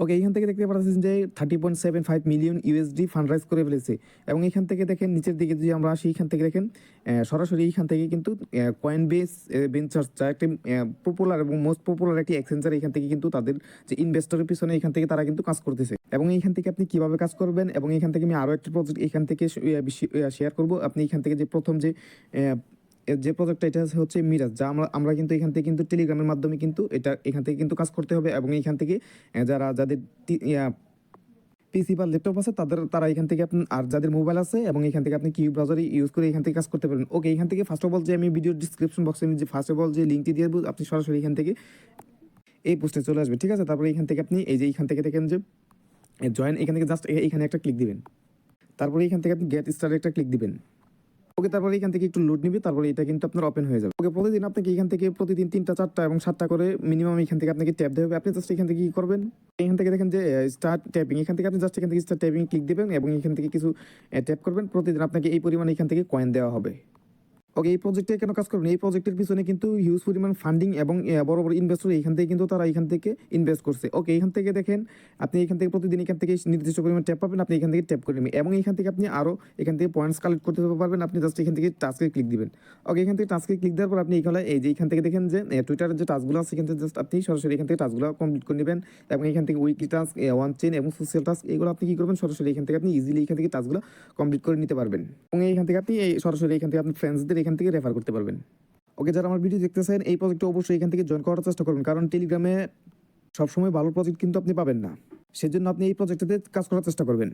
ওকে, এখান থেকে দেখতে পাচ্ছেন যে 30.75 মিলিয়ন ইউএসডি ফান্ড রাইজ করে ফেলেছে। এবং এখান থেকে দেখেন নিচের দিকে যদি আমরা আসি, এখান থেকে দেখেন সরাসরি এখান থেকে কিন্তু কয়েনবেস ভেঞ্চার্স, যা একটি পপুলার এবং মোস্ট পপুলার একটি এক্সচেঞ্জার, এখান থেকে কিন্তু তাদের যে ইনভেস্টরের পিছনে এখান থেকে তারা কিন্তু কাজ করতেছে। এবং এইখান থেকে আপনি কিভাবে কাজ করবেন, এবং এখান থেকে আমি আরও একটি প্রজেক্ট এখান থেকে শেয়ার করব। আপনি এখান থেকে যে প্রথম যে প্রজেক্টটা, এটা হচ্ছে মিরাজ, যা আমরা কিন্তু এখান থেকে কিন্তু টেলিগ্রামের মাধ্যমে কিন্তু এটা এখান থেকে কিন্তু কাজ করতে হবে। এবং এখান থেকে যাদের পিসি বা ল্যাপটপ আছে তারা এখান থেকে আপনি, আর যাদের মোবাইল আছে এবং এখান থেকে আপনি কিউ ব্রাউজারে ইউজ করে এখান থেকে কাজ করতে পারেন। ওকে, এখান থেকে ফার্স্ট অফ অল যে আমি ভিডিও ডিসক্রিপশন বক্সে যে ফার্স্ট অফ অল যে লিঙ্কটি দিয়ে দেবো, আপনি সরাসরি এখান থেকে এই পোস্টে চলে আসবে, ঠিক আছে। তারপরে এখান থেকে আপনি এই যে এখান থেকে দেখেন যে জয়েন, এখান থেকে জাস্ট এখানে একটা ক্লিক দিবেন। তারপরে এখান থেকে আপনি গেট স্টার্ট একটা ক্লিক দিবেন। ওকে, তারপরে এখান থেকে একটু লোড নিবে, তারপরে এটা কিন্তু আপনার ওপেন হয়ে যাবে। ওকে, প্রতিদিন আপনাকে এখান থেকে প্রতিদিন 3টা 4টা এবং 7টা করে মিনিমাম এখান থেকে আপনাকে ট্যাপ দেবে। আপনি জাস্ট এখান থেকে কি করবেন, এখান থেকে দেখেন যে স্টার্ট ট্যাপিং, এখান থেকে আপনি জাস্ট এখান থেকে স্টার্ট ট্যাপিং ক্লিক দিবেন এবং এখান থেকে কিছু ট্যাপ করবেন। প্রতিদিন আপনাকে এই পরিমাণে এখান থেকে কয়েন দেওয়া হবে। ওকে, এই প্রজেক্টে কেন কাজ করবেন, এই প্রজেক্টের পিছনে কিন্তু হিউজ পরিমাণ ফান্ডিং এবং বড় বড় ইনভেস্টর এখান থেকে কিন্তু তারা এখান থেকে ইনভেস্ট করছে। ওকে, এখান থেকে দেখেন আপনি এখান থেকে প্রতিদিন এখান থেকে নির্দিষ্ট পরিমাণ ট্যাপ পাবেন, আপনি এখান থেকে ট্যাপ করে নেবেন এবং এখান থেকে আপনি আরও এখান থেকে পয়েন্টস কালেক্ট করতে পারবেন। আপনি জাস্ট এখান থেকে টাস্কে ক্লিক দিবেন। ওকে, এখান থেকে টাস্কে ক্লিক দেওয়ার পর আপনি এখানে এই যে এখান থেকে দেখেন যে টুইটারের যে টাস্কগুলো আছে, এখান থেকে জাস্ট আপনি সরাসরি এখান থেকে টাস্কগুলো কমপ্লিট করে নেবেন। এবং এখান থেকে উইকলি টাস্ক, ওয়ান চেন এবং সোশ্যাল টাস্ক, এগুলো আপনি কি করবেন, সরাসরি এখান থেকে আপনি ইজিলি এখান থেকে টাস্কগুলো কমপ্লিট করে নিতে পারবেন। এবং এখান থেকে আপনি এই সরাসরি এখান থেকে আপনি ফ্রেন্ডসদের এখান থেকে রেফার করতে পারবেন। ওকে, যারা আমার ভিডিও দেখতেছেন এই প্রজেক্টে অবশ্যই এখান থেকে জয়েন করার চেষ্টা করবেন, কারণ টেলিগ্রামে সবসময় ভালো প্রজেক্ট কিন্তু আপনি পাবেন না। সেজন্য আপনি এই প্রজেক্টটাতে কাজ করার চেষ্টা করবেন।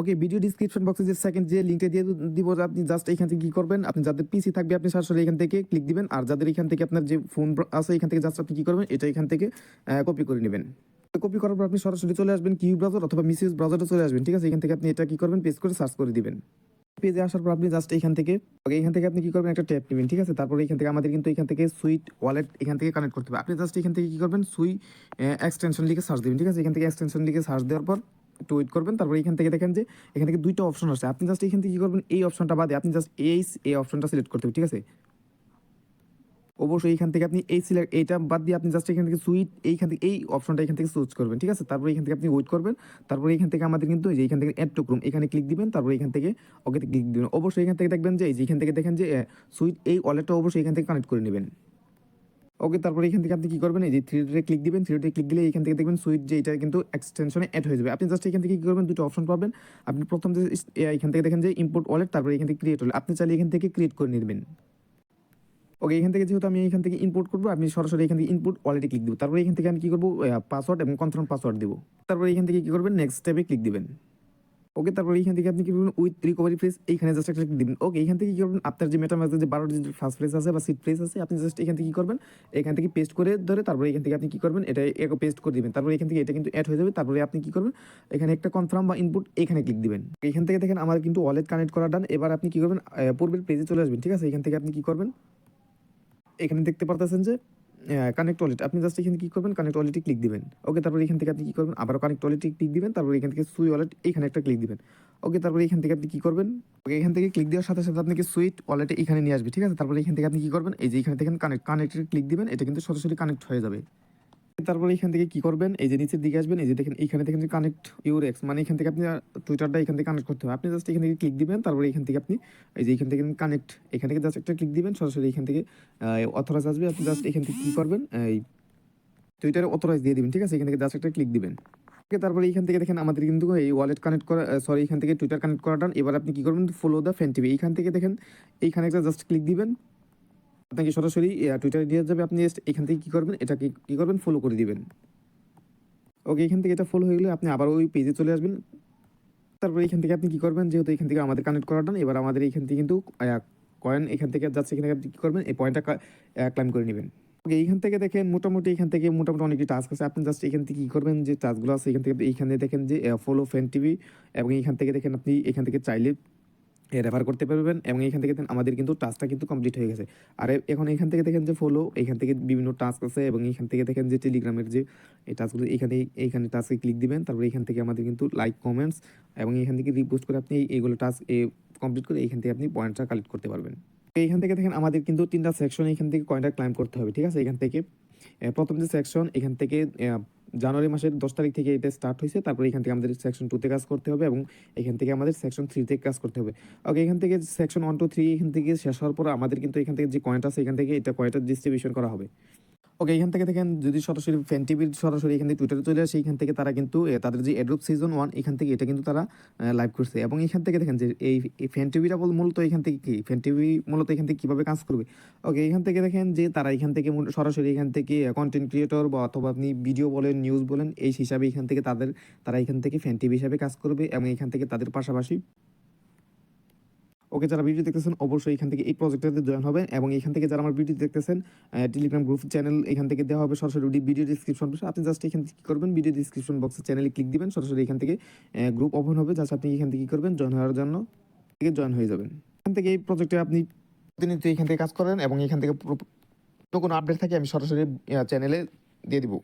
ওকে, ভিডিও ডিসক্রিপশন বক্সে যে সেকেন্ড যে লিঙ্কটা দিয়ে দিব, আপনি জাস্ট এখান থেকে কি করবেন, আপনি যাদের পিসি থাকবে আপনি সরাসরি এখান থেকে ক্লিক দিবেন, আর যাদের এখান থেকে আপনার যে ফোন আছে এখান থেকে জাস্ট আপনি কি করবেন, এটা এখান থেকে কপি করে নেবেন। কপি করার পর আপনি সরাসরি চলে আসবেন কিউ ব্রাউজার অথবা মিসিউজ ব্রাউজারে চলে আসবেন, ঠিক আছে। এখান থেকে আপনি এটা কি করবেন, পেস্ট করে সার্চ করে দিবেন। পেজে আসার পর আপনি জাস্ট এখান থেকে আপনি কি করবেন, একটা ট্যাপ নেবেন, ঠিক আছে। তারপরে এখান থেকে আমাদের কিন্তু এখান থেকে সুইট ওয়ালেট এখান থেকে কানেক্ট করতে হবে। আপনি জাস্ট এখান থেকে কি করবেন, এক্সটেনশন লিখে সার্চ দিবেন, ঠিক আছে। এখান থেকে এক্সটেনশন লিখে সার্চ দেওয়ার পর একটু ওয়েট করবেন। তারপরে এখান থেকে দেখেন যে এখান থেকে 2টা অপশন আছে। আপনি জাস্ট এখান থেকে কি করবেন, এই অপশনটা বাদে আপনি জাস্ট এই অপশনটা সিলেক্ট করতে হবে, ঠিক আছে। অবশ্যই এখান থেকে আপনি এইটা বাদ দিয়ে আপনি জাস্ট এখান থেকে এইখান থেকে এই অপশনটা এখান থেকে চুজ করবেন, ঠিক আছে। তারপরে এখান থেকে আপনি ওয়েট করবেন। তারপরে এখান থেকে আমাদের কিন্তু এই যে এখান থেকে অ্যাড টু ক্রোম এখানে ক্লিক দিবেন। তারপরে এখান থেকে ওকেতে ক্লিক দিবেন। অবশ্যই এখান থেকে দেখবেন যে এই যে এখান থেকে দেখেন যে এই ওয়ালেটটা অবশ্যই এখান থেকে কানেক্ট করে নেবেন। ওকে, তারপরে এখান থেকে আপনি কি করবেন, এই যে থ্রি ডটে ক্লিক দিবেন। থ্রি ডটে ক্লিক দিলে এখান থেকে দেখবেন সুইট যে এটা কিন্তু এক্সটেনশনে অ্যাড হয়ে যাবে। আপনি জাস্ট এখান থেকে কি করবেন, 2টা অপশন পাবেন। আপনি প্রথম যে এখান থেকে দেখেন যে ইম্পোর্ট ওয়ালেট, তারপরে এখান থেকে ক্রিয়েট ওয়ালেট, আপনি চাইলে এখান থেকে ক্রিয়েট করে নেবেন। ওকে, এখান থেকে যেহেতু আমি এখান থেকে ইম্পোর্ট করবো, আপনি সরাসরি এখান থেকে ইম্পোর্ট ওয়ালেটে ক্লিক দেবো। তারপরে এখান থেকে আমি কি করবো, পাসওয়ার্ড এবং কনফার্ম পাসওয়ার্ড দেবো। তারপরে এখান থেকে কি করবেন, নেক্সট স্টেপে ক্লিক দিবেন। ওকে, তারপরে এখান থেকে আপনি কি করবেন, উইথ রিকভারি ফ্রেজ এইখানে জাস্ট একটা ক্লিক দিবেন। ওকে, এখান থেকে কি করবেন, আপনার যে মেটামাস্কের যে 12টি যে ফার্স্ট ফ্রেজ আছে বা সিট ফ্রেজ আছে, আপনি জাস্ট এখান থেকে কি করবেন, এখান থেকে পেস্ট করে ধরে তারপরে এখান থেকে আপনি কি করবেন, এটা পেস্ট করে দিবেন। তারপরে এখান থেকে এটা কিন্তু অ্যাড হয়ে যাবে। তারপরে আপনি কি করবেন, এখানে একটা কনফার্ম বা ইনপুট এখানে ক্লিক দিবেন। এখান থেকে দেখেন আমার কিন্তু ওয়ালেট কানেক্ট করা ডান। এবার আপনি কি করবেন, পূর্বের পেজে চলে আসবেন, ঠিক আছে। এখান থেকে আপনি কি করবেন, এখানে দেখতে পারতেছেন যে কানেক্ট ওয়ালেট, আপনি জাস্ট এখানে কি করবেন, কানেক্ট ওয়ালেটে ক্লিক দিবেন। ওকে, তারপরে এখান থেকে আপনি কি করবেন, আবারও কানেক্ট ওয়ালেটে ক্লিক দিবেন। তারপরে এখান থেকে সুই ওয়ালেট এখানে একটা ক্লিক দিবেন। ওকে, তারপরে এখান থেকে আপনি কি করবেন, ওকে, এখান থেকে ক্লিক দেওয়ার সাথে সাথে আপনাকে সুইট ওয়ালেটে এখানে নিয়ে আসবে, ঠিক আছে। তারপরে এখান থেকে আপনি কি করবেন, এই যে এখানে দেখেন কানেক্টে ক্লিক দিবেন, এটা কিন্তু সরাসরি কানেক্ট হয়ে যাবে। তারপরে এখান থেকে কি করবেন, এই যে নিচের দিকে আসবেন, এই যে দেখেন এখানে দেখেন যে কানেক্ট ইউর এক্স, মানে এখান থেকে আপনি টুইটারটা এখান থেকে কানেক্ট করতে হবে। আপনি জাস্ট এখান থেকে ক্লিক দিবেন। তারপরে এখান থেকে আপনি এই যে এখান থেকে কানেক্ট, এখান থেকে জাস্ট একটা ক্লিক দিবেন, সরাসরি এখান থেকে অথরাইজ আসবে। আপনি জাস্ট এখান থেকে কি করবেন, এই টুইটারে অথরাইজ দিয়ে দিবেন, ঠিক আছে। এখান থেকে জাস্ট একটা ক্লিক দিবেন। ওকে, তারপরে এখান থেকে দেখেন আমাদের কিন্তু এই ওয়ালেট কানেক্ট করা, সরি, এখান থেকে টুইটার কানেক্ট করা ডান। এবার আপনি কি করবেন, ফলো দ্য ফ্যান টিভি, এইখান থেকে দেখেন এইখানে একটা জাস্ট ক্লিক দিবেন, আপনাকে সরাসরি টুইটারে নিয়ে যাবে। আপনি জাস্ট এখান থেকে কি করবেন, এটাকে কি করবেন, ফলো করে দিবেন। ওকে, এখান থেকে এটা ফলো হয়ে গেলে আপনি আবার ওই পেজে চলে আসবেন। তারপরে এখান থেকে আপনি কি করবেন, যেহেতু এখান থেকে আমাদের কানেক্ট করা ডান, এবার আমাদের এখান থেকে কিন্তু কয়েন এখান থেকে যাচ্ছে, এখানে আপনি কি করবেন, এই পয়েন্টটা ক্লাইম করে নেবেন। ওকে, এইখান থেকে দেখেন মোটামুটি এখান থেকে মোটামুটি অনেকটি টাস্ক আছে। আপনি জাস্ট এখান থেকে কি করবেন, যে টাস্কগুলো আছে এখান থেকে এইখানে দেখেন যে ফলো ফ্যান টিভি, এবং এইখান থেকে দেখেন আপনি এখান থেকে চাইলে রেফার করতে পারবেন। এবং এখান থেকে আমাদের কিন্তু টাস্কটা কিন্তু কমপ্লিট হয়ে গেছে। আর এখন এখান থেকে দেখেন যে ফলো, এখান থেকে বিভিন্ন টাস্ক আছে, এবং এখান থেকে দেখেন যে টেলিগ্রামের যে এই টাস্কগুলো এইখানে টাস্কে ক্লিক দিবেন। তারপরে এখান থেকে আমাদের কিন্তু লাইক কমেন্টস এবং এখান থেকে রিপোস্ট করে আপনি এইগুলো টাস্ক কমপ্লিট করে এখান থেকে আপনি পয়েন্টটা কালেক্ট করতে পারবেন। এইখান থেকে দেখেন আমাদের কিন্তু 3টা সেকশন এখান থেকে কয়েনটা ক্লাইম করতে হবে, ঠিক আছে। এখান থেকে প্রথম যে সেকশন এখান থেকে জানুয়ারি মাসের 10 তারিখ থেকে এটা স্টার্ট হয়েছে। তারপরে এখান থেকে আমাদের সেকশন 2 তে কাজ করতে হবে এবং এখান থেকে আমাদের সেকশন 3 তে কাজ করতে হবে। ওকে, এখান থেকে সেকশন 1 2 3 এখান থেকে শেষ হওয়ার পর আমাদের কিন্তু এখান থেকে যে কয়েনটা আছে এখান থেকে এটা কয়েনটা ডিস্ট্রিবিউশন করা হবে। ওকে, এখান থেকে দেখেন যদি সরাসরি ফ্যান টিভির সরাসরি এখান থেকে টুইটারে চলে আসে, এখান থেকে তারা কিন্তু তাদের যে এড্রপ সিজন 1 এখান থেকে এটা কিন্তু তারা লাইভ করছে এবং এখান থেকে দেখেন যে এই ফ্যান টিভিটা মূলত এখান থেকে কি ফ্যান টিভি মূলত এখান থেকে কিভাবে কাজ করবে। ওকে, এখান থেকে দেখেন যে তারা এখান থেকে সরাসরি এখান থেকে কন্টেন্ট ক্রিয়েটর বা অথবা আপনি ভিডিও বলেন নিউজ বলেন এই হিসাবে এখান থেকে তারা এখান থেকে ফ্যান টিভি হিসাবে কাজ করবে এবং এখান থেকে তাদের পাশাপাশি ওকে, যারা ভিডিও দেখতেছেন অবশ্যই এখান থেকে এই প্রজেক্টটাতে জয়েন হবেন এবং এখান থেকে যারা আমার ভিডিও দেখতেছেন টেলিগ্রাম গ্রুপ চ্যানেল এখান থেকে দেওয়া হবে সরাসরি ভিডিও ডিসক্রিপশন বক্সে। আপনি জাস্ট এখান থেকে কী করবেন, ভিডিও ডিসক্রিপশন বক্সে চ্যানেলে ক্লিক দিবেন, সরাসরি এখান থেকে গ্রুপ ওপেন হবে। জাস্ট আপনি এখান থেকে কী করবেন, জয়েন হওয়ার জন্য জয়েন হয়ে যাবেন। এখান থেকে এই প্রজেক্টে আপনি প্রতিনিয়ত এখান থেকে কাজ করেন এবং এখান থেকে কোনো আপডেট থাকে আমি সরাসরি চ্যানেলে দিয়ে দিব।